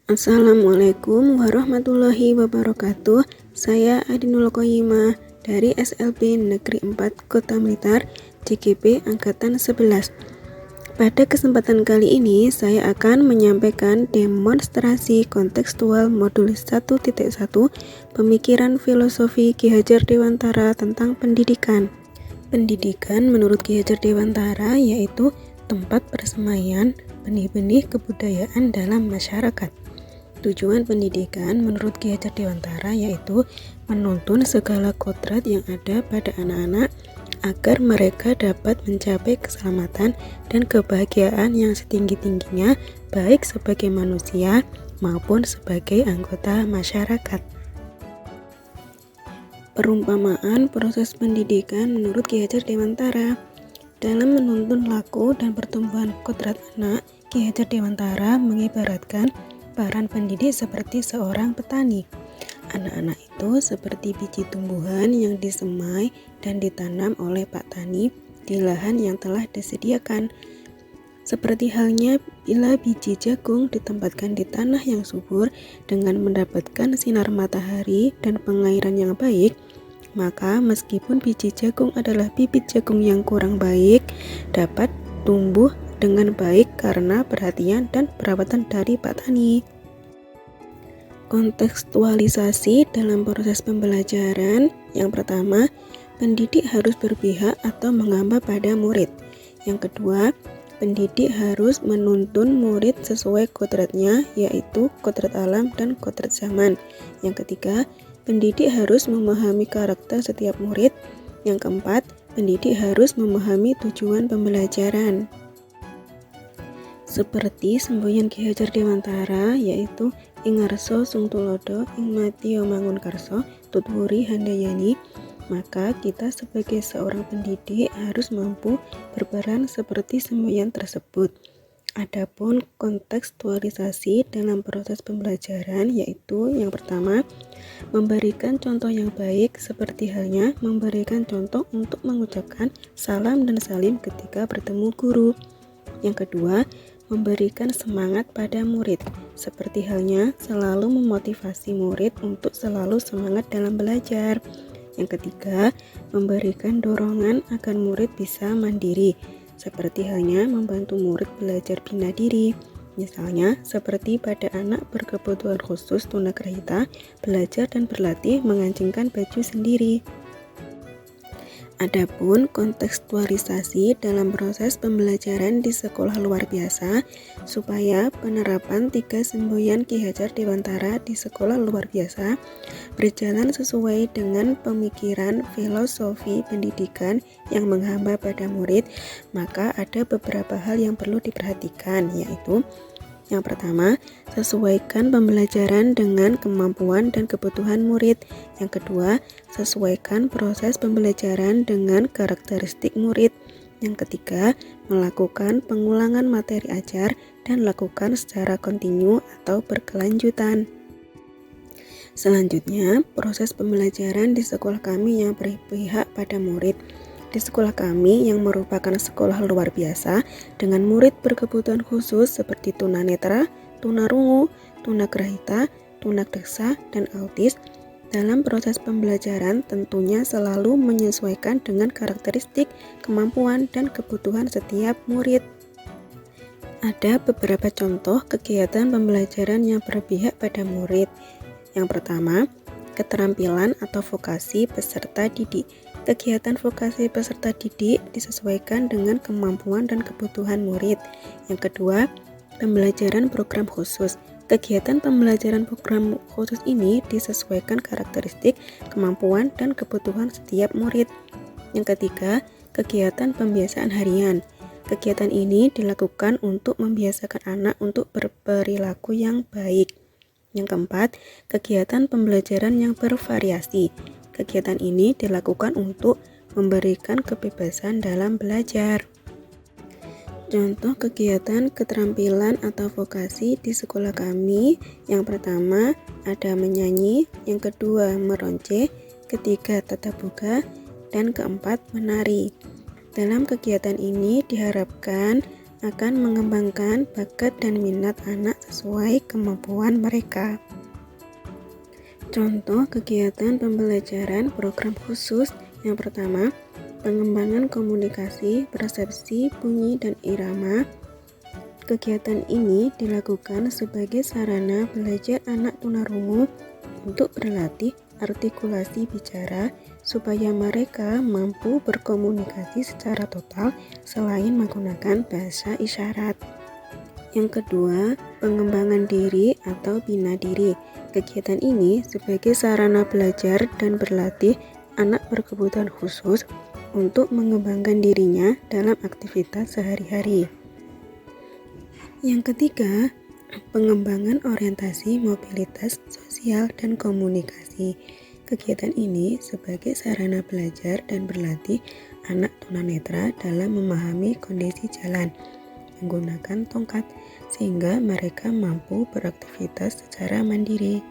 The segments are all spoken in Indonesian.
Assalamualaikum warahmatullahi wabarakatuh. Saya Adinul Qoyimah dari SLB Negeri 4 Kota Blitar, JGP Angkatan 11. Pada kesempatan kali ini, saya akan menyampaikan demonstrasi kontekstual modul 1.1 Pemikiran Filosofi Ki Hajar Dewantara tentang pendidikan. Pendidikan menurut Ki Hajar Dewantara yaitu tempat persemaian benih-benih kebudayaan dalam masyarakat. Tujuan pendidikan menurut Ki Hajar Dewantara yaitu menuntun segala kodrat yang ada pada anak-anak agar mereka dapat mencapai keselamatan dan kebahagiaan yang setinggi-tingginya baik sebagai manusia maupun sebagai anggota masyarakat. Perumpamaan proses pendidikan menurut Ki Hajar Dewantara. Dalam menuntun laku dan pertumbuhan kodrat anak, Ki Hajar Dewantara mengibaratkan peran pendidik seperti seorang petani. Anak-anak itu seperti biji tumbuhan yang disemai dan ditanam oleh Pak Tani di lahan yang telah disediakan. Seperti halnya bila biji jagung ditempatkan di tanah yang subur dengan mendapatkan sinar matahari dan pengairan yang baik, maka meskipun biji jagung adalah bibit jagung yang kurang baik, dapat tumbuh dengan baik karena perhatian dan perawatan dari Pak Tani. Kontekstualisasi dalam proses pembelajaran. Yang pertama, pendidik harus berpihak atau mengamba pada murid. Yang kedua, pendidik harus menuntun murid sesuai kodratnya, yaitu kodrat alam dan kodrat zaman. Yang ketiga, pendidik harus memahami karakter setiap murid. Yang keempat, pendidik harus memahami tujuan pembelajaran. Seperti semboyan Ki Hajar Dewantara yaitu ing ngarsa sung tulodo ing matiya mangunkarsa tutwuri handayani, maka kita sebagai seorang pendidik harus mampu berperan seperti semboyan tersebut. Adapun kontekstualisasi dalam proses pembelajaran yaitu yang pertama, memberikan contoh yang baik seperti halnya memberikan contoh untuk mengucapkan salam dan salim ketika bertemu guru. Yang kedua, memberikan semangat pada murid, seperti halnya selalu memotivasi murid untuk selalu semangat dalam belajar. Yang ketiga, memberikan dorongan agar murid bisa mandiri, seperti halnya membantu murid belajar bina diri. Misalnya, seperti pada anak berkebutuhan khusus tunagrahita belajar dan berlatih mengancingkan baju sendiri. Adapun kontekstualisasi dalam proses pembelajaran di sekolah luar biasa supaya penerapan 3 semboyan Ki Hajar Dewantara di sekolah luar biasa berjalan sesuai dengan pemikiran filosofi pendidikan yang menghamba pada murid, maka ada beberapa hal yang perlu diperhatikan, yaitu yang pertama, sesuaikan pembelajaran dengan kemampuan dan kebutuhan murid. Yang kedua, sesuaikan proses pembelajaran dengan karakteristik murid. Yang ketiga, melakukan pengulangan materi ajar dan lakukan secara kontinu atau berkelanjutan. Selanjutnya, proses pembelajaran di sekolah kami yang berpihak pada murid. Di sekolah kami yang merupakan sekolah luar biasa dengan murid berkebutuhan khusus seperti tunanetra, tunarungu, tunagrahita, tunadaksa, dan autis, dalam proses pembelajaran tentunya selalu menyesuaikan dengan karakteristik, kemampuan, dan kebutuhan setiap murid. Ada beberapa contoh kegiatan pembelajaran yang berpihak pada murid. Yang pertama, keterampilan atau vokasi peserta didik. Kegiatan vokasi peserta didik disesuaikan dengan kemampuan dan kebutuhan murid. Yang kedua, pembelajaran program khusus. Kegiatan pembelajaran program khusus ini disesuaikan karakteristik, kemampuan, dan kebutuhan setiap murid. Yang ketiga, kegiatan pembiasaan harian. Kegiatan ini dilakukan untuk membiasakan anak untuk berperilaku yang baik. Yang keempat, kegiatan pembelajaran yang bervariasi. Kegiatan ini dilakukan untuk memberikan kebebasan dalam belajar. Contoh kegiatan keterampilan atau vokasi di sekolah kami, yang pertama ada menyanyi, yang kedua meronce, ketiga tatap muka, dan keempat menari. Dalam kegiatan ini diharapkan akan mengembangkan bakat dan minat anak sesuai kemampuan mereka. Contoh kegiatan pembelajaran program khusus yang pertama, pengembangan komunikasi, persepsi, bunyi, dan irama. Kegiatan ini dilakukan sebagai sarana belajar anak tunarungu untuk berlatih artikulasi bicara supaya mereka mampu berkomunikasi secara total selain menggunakan bahasa isyarat. Yang kedua, pengembangan diri atau bina diri. Kegiatan ini sebagai sarana belajar dan berlatih anak berkebutuhan khusus untuk mengembangkan dirinya dalam aktivitas sehari-hari. Yang ketiga, pengembangan orientasi mobilitas sosial dan komunikasi. Kegiatan ini sebagai sarana belajar dan berlatih anak tunanetra dalam memahami kondisi jalan menggunakan tongkat sehingga mereka mampu beraktivitas secara mandiri.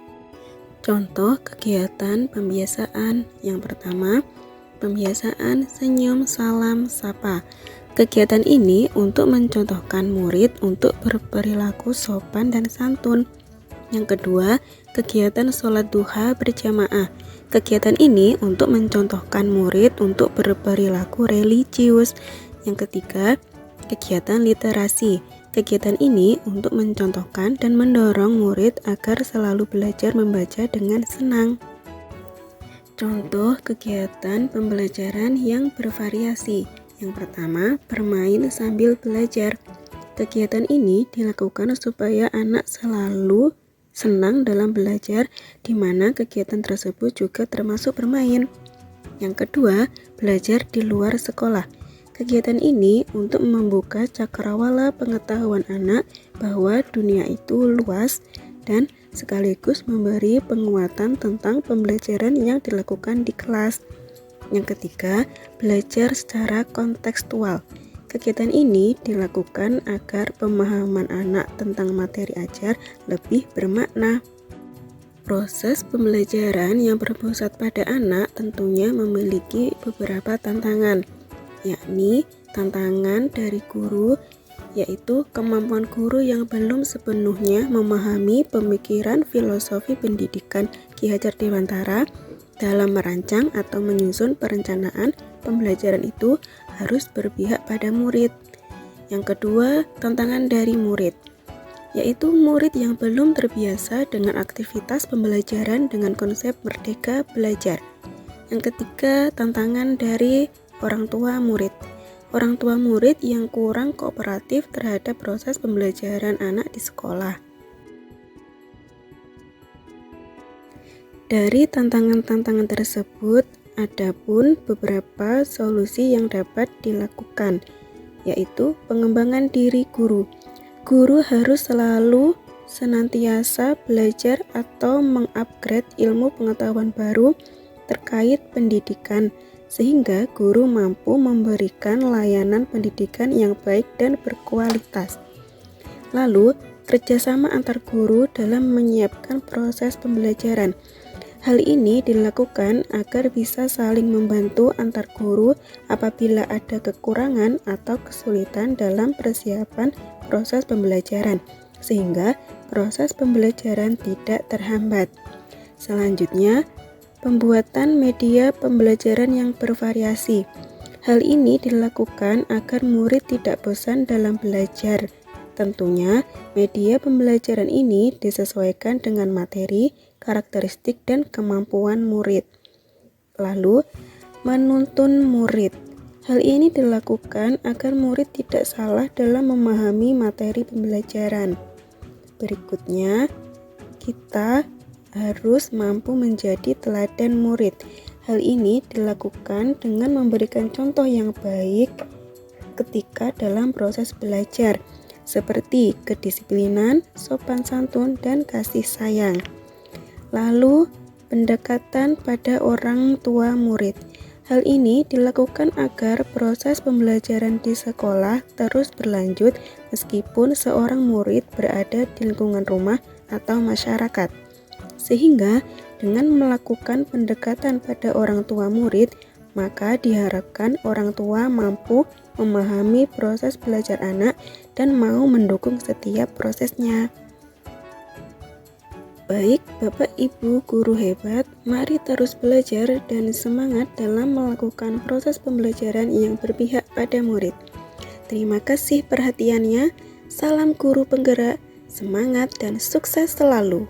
Contoh kegiatan pembiasaan yang pertama, pembiasaan senyum, salam, sapa. Kegiatan ini untuk mencontohkan murid untuk berperilaku sopan dan santun. Yang kedua, kegiatan sholat duha berjamaah. Kegiatan ini untuk mencontohkan murid untuk berperilaku religius. Yang ketiga, kegiatan literasi. Kegiatan ini untuk mencontohkan dan mendorong murid agar selalu belajar membaca dengan senang. Contoh kegiatan pembelajaran yang bervariasi. Yang pertama, bermain sambil belajar. Kegiatan ini dilakukan supaya anak selalu senang dalam belajar, di mana kegiatan tersebut juga termasuk bermain. Yang kedua, belajar di luar sekolah. Kegiatan ini untuk membuka cakrawala pengetahuan anak bahwa dunia itu luas dan sekaligus memberi penguatan tentang pembelajaran yang dilakukan di kelas. Yang ketiga, belajar secara kontekstual. Kegiatan ini dilakukan agar pemahaman anak tentang materi ajar lebih bermakna. Proses pembelajaran yang berpusat pada anak tentunya memiliki beberapa tantangan, yakni tantangan dari guru, yaitu kemampuan guru yang belum sepenuhnya memahami pemikiran filosofi pendidikan Ki Hajar Dewantara dalam merancang atau menyusun perencanaan pembelajaran itu harus berpihak pada murid. Yang kedua, tantangan dari murid, yaitu murid yang belum terbiasa dengan aktivitas pembelajaran dengan konsep merdeka belajar. Yang ketiga, tantangan dari orang tua murid. Orang tua murid yang kurang kooperatif terhadap proses pembelajaran anak di sekolah. Dari tantangan-tantangan tersebut, ada pun beberapa solusi yang dapat dilakukan, yaitu pengembangan diri guru. Guru harus selalu senantiasa belajar atau mengupgrade ilmu pengetahuan baru terkait pendidikan, sehingga guru mampu memberikan layanan pendidikan yang baik dan berkualitas. Lalu, kerjasama antar guru dalam menyiapkan proses pembelajaran. Hal ini dilakukan agar bisa saling membantu antar guru apabila ada kekurangan atau kesulitan dalam persiapan proses pembelajaran, sehingga proses pembelajaran tidak terhambat. Selanjutnya, pembuatan media pembelajaran yang bervariasi. Hal ini dilakukan agar murid tidak bosan dalam belajar. Tentunya, media pembelajaran ini disesuaikan dengan materi, karakteristik, dan kemampuan murid. Lalu, menuntun murid. Hal ini dilakukan agar murid tidak salah dalam memahami materi pembelajaran. Berikutnya, kita harus mampu menjadi teladan murid. Hal ini dilakukan dengan memberikan contoh yang baik ketika dalam proses belajar, seperti kedisiplinan, sopan santun, dan kasih sayang. Lalu, pendekatan pada orang tua murid. Hal ini dilakukan agar proses pembelajaran di sekolah terus berlanjut meskipun seorang murid berada di lingkungan rumah atau masyarakat. Sehingga dengan melakukan pendekatan pada orang tua murid, maka diharapkan orang tua mampu memahami proses belajar anak, dan mau mendukung setiap prosesnya. Baik Bapak Ibu guru hebat, mari terus belajar dan semangat dalam melakukan proses pembelajaran yang berpihak pada murid. Terima kasih perhatiannya, salam guru penggerak, semangat dan sukses selalu.